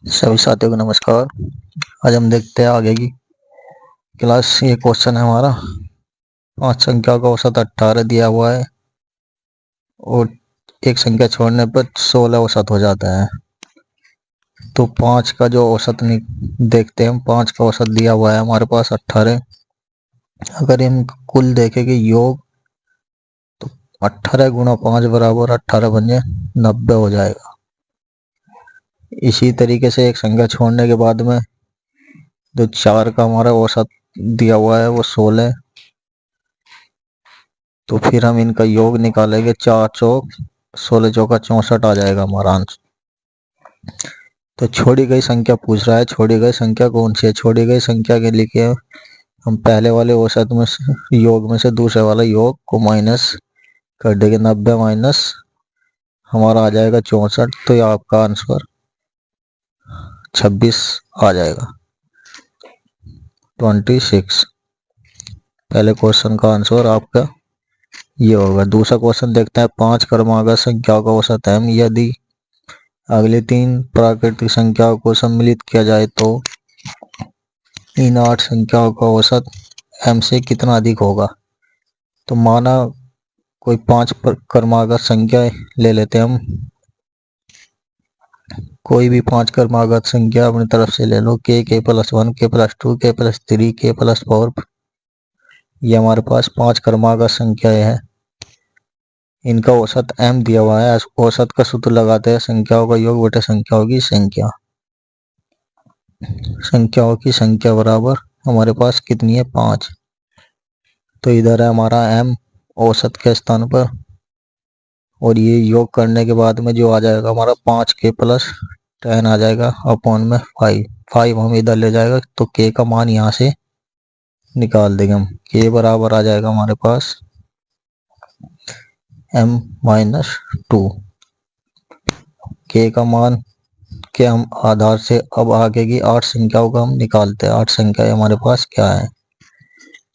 सभी साथियों को नमस्कार। आज हम देखते हैं आगे की क्लास। ये क्वेश्चन है हमारा, 5 संख्या का औसत 18 दिया हुआ है और एक संख्या छोड़ने पर 16 औसत हो जाता है। तो 5 का जो औसत देखते हैं हम। 5 का औसत दिया हुआ है हमारे पास 18। अगर हम कुल देखेंगे योग, तो 18 गुणा 5 बराबर 18 बन जाए 90 हो जाएगा। इसी तरीके से एक संख्या छोड़ने के बाद में जो 4 का हमारा औसत दिया हुआ है वो 16। तो फिर हम इनका योग निकालेंगे। 4 चौक 16 चौका 64 आ जाएगा हमारा आंसर। तो छोड़ी गई संख्या पूछ रहा है, छोड़ी गई संख्या कौन सी है। छोड़ी गई संख्या के लिए हम पहले वाले औसत में से योग में से दूसरे वाला योग को माइनस कर देंगे। 90 माइनस हमारा आ जाएगा 64। तो ये आपका आंसर 26 आ जाएगा, 26। पहले क्वेश्चन का आंसर आपका ये होगा। दूसरा क्वेश्चन देखते हैं। 5 क्रमागत संख्याओं का औसत m यदि अगली 3 प्राकृतिक संख्याओं को सम्मिलित किया जाए तो इन 8 संख्याओं का औसत m से कितना अधिक होगा। तो माना कोई 5 क्रमागत संख्या ले लेते हैं हम। कोई भी 5 क्रमागत संख्या अपनी तरफ से ले लो। k plus 1, k plus 2, k plus 3, k plus 4। ये हमारे पास 5 क्रमागत संख्याएं हैं। इनका औसत m दिया हुआ है। औसत का सूत्र लगाते हैं संख्याओं का योग बटे संख्याओं की संख्या। संख्याओं की संख्या बराबर हमारे पास कितनी है, 5। तो इधर है हमारा m औसत के स्थान पर, और ये योग करने के बाद में जो आ जाएगा हमारा 5 k प्लस 10 आ जाएगा अपॉन में 5 हम इधर ले जाएगा। तो k का मान यहाँ से निकाल देंगे हम। k बराबर आ जाएगा हमारे पास m-2। k का मान के हम आधार से अब आगे की 8 संख्याओं का हम निकालते हैं। 8 संख्याएं हमारे पास क्या है।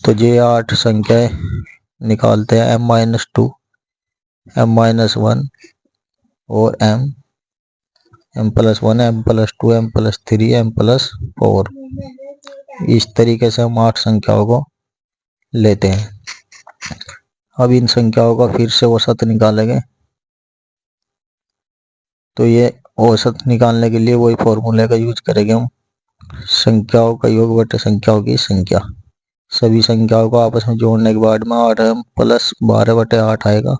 तो ये 8 संख्याएं निकालते हैं। m-2, m-1 और m+1, m+2, m+3, m+4। इस तरीके से हम 8 संख्याओं को लेते हैं। अब इन संख्याओं का फिर से औसत निकालेंगे। तो ये औसत निकालने के लिए वही फॉर्मूले का यूज करेंगे हम। संख्याओं का योग बटे संख्याओं की संख्या। सभी संख्याओं को आपस में जोड़ने के बाद में 8m प्लस 12 बटे 8 आएगा।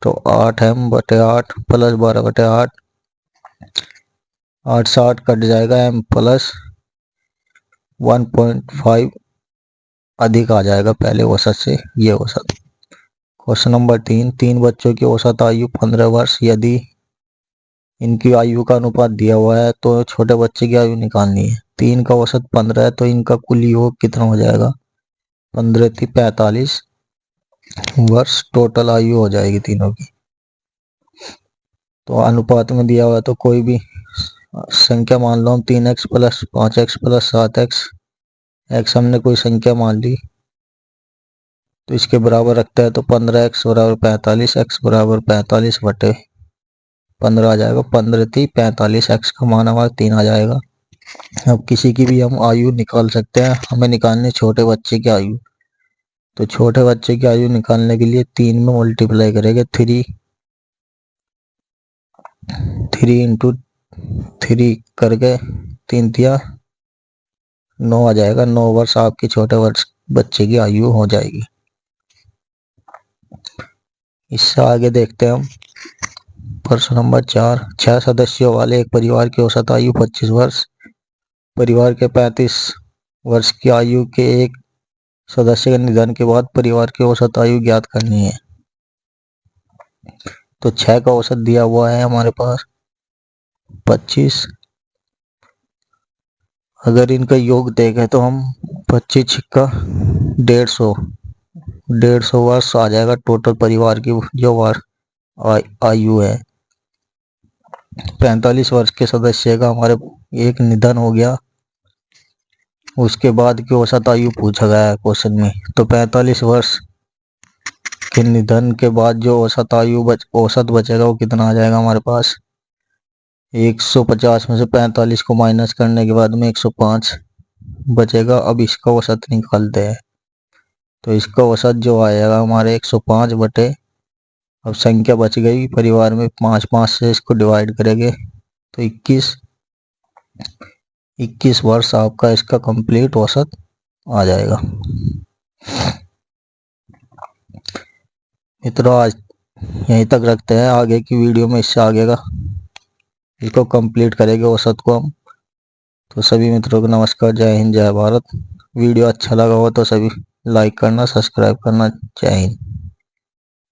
तो 8m बटे 8 प्लस 12 बटे 8, 8 से 8 कट जाएगा। m प्लस 1.5 अधिक आ जाएगा पहले औसत से, ये औसत। क्वेश्चन नंबर 3 बच्चों की औसत आयु 15 वर्ष। यदि इनकी आयु का अनुपात दिया हुआ है तो छोटे बच्चे की आयु निकालनी है। 3 का औसत 15 है, तो इनका कुल योग कितना हो जाएगा। 15 थी 45 वर्ष टोटल आयु हो जाएगी तीनों की। तो अनुपात में दिया हुआ है तो कोई भी संख्या मान लो हम। 3x plus 5x plus 7x, x हमने कोई संख्या मान ली तो इसके बराबर रखता है। तो 15x बराबर 45, x बराबर 45 बटे 15 आ जाएगा। 15 थी 45, x का मान हमारा 3 आ जाएगा। अब किसी की भी हम आयु निकाल सकते हैं। हमें निकालनी छोटे बच्चे की आयु। तो छोटे बच्चे की आयु निकालने के लिए 3 में मल्टीप्लाई करेंगे। 3 इंटू 3 करके 3 दिया 9 आ जाएगा। 9 वर्ष आपके छोटे वर्ष बच्चे की आयु हो जाएगी। इससे आगे देखते हैं हम। प्रश्न नंबर 4, 6 सदस्यों वाले एक परिवार की औसत आयु 25 वर्ष। परिवार के 35 वर्ष की आयु के एक सदस्य के निधन के बाद परिवार की औसत आयु ज्ञात करनी है। तो 6 का औसत दिया हुआ है हमारे पास 25। अगर इनका योग देखें तो हम 25 छिक्का 150 वर्ष आ जाएगा टोटल परिवार की जो आयु है। 45 वर्ष के सदस्य का हमारे एक निधन हो गया, उसके बाद की औसत आयु पूछा गया है क्वेश्चन में। तो 45 वर्ष के निधन के बाद जो औसत बचेगा वो कितना आ जाएगा हमारे पास। 150 में से 45 को माइनस करने के बाद में 105 बचेगा। अब इसका औसत निकालते हैं। तो इसका औसत जो आएगा हमारे 105 बटे, अब संख्या बच गई परिवार में 5 से इसको डिवाइड करेंगे तो 21 वर्ष आपका इसका कंप्लीट औसत आ जाएगा। मित्रों आज यहीं तक रखते हैं, आगे की वीडियो में इससे आगे का इसको कंप्लीट करेंगे औसत को हम। तो सभी मित्रों को नमस्कार, जय हिंद, जय भारत। वीडियो अच्छा लगा हो तो सभी लाइक करना, सब्सक्राइब करना। जय हिंद।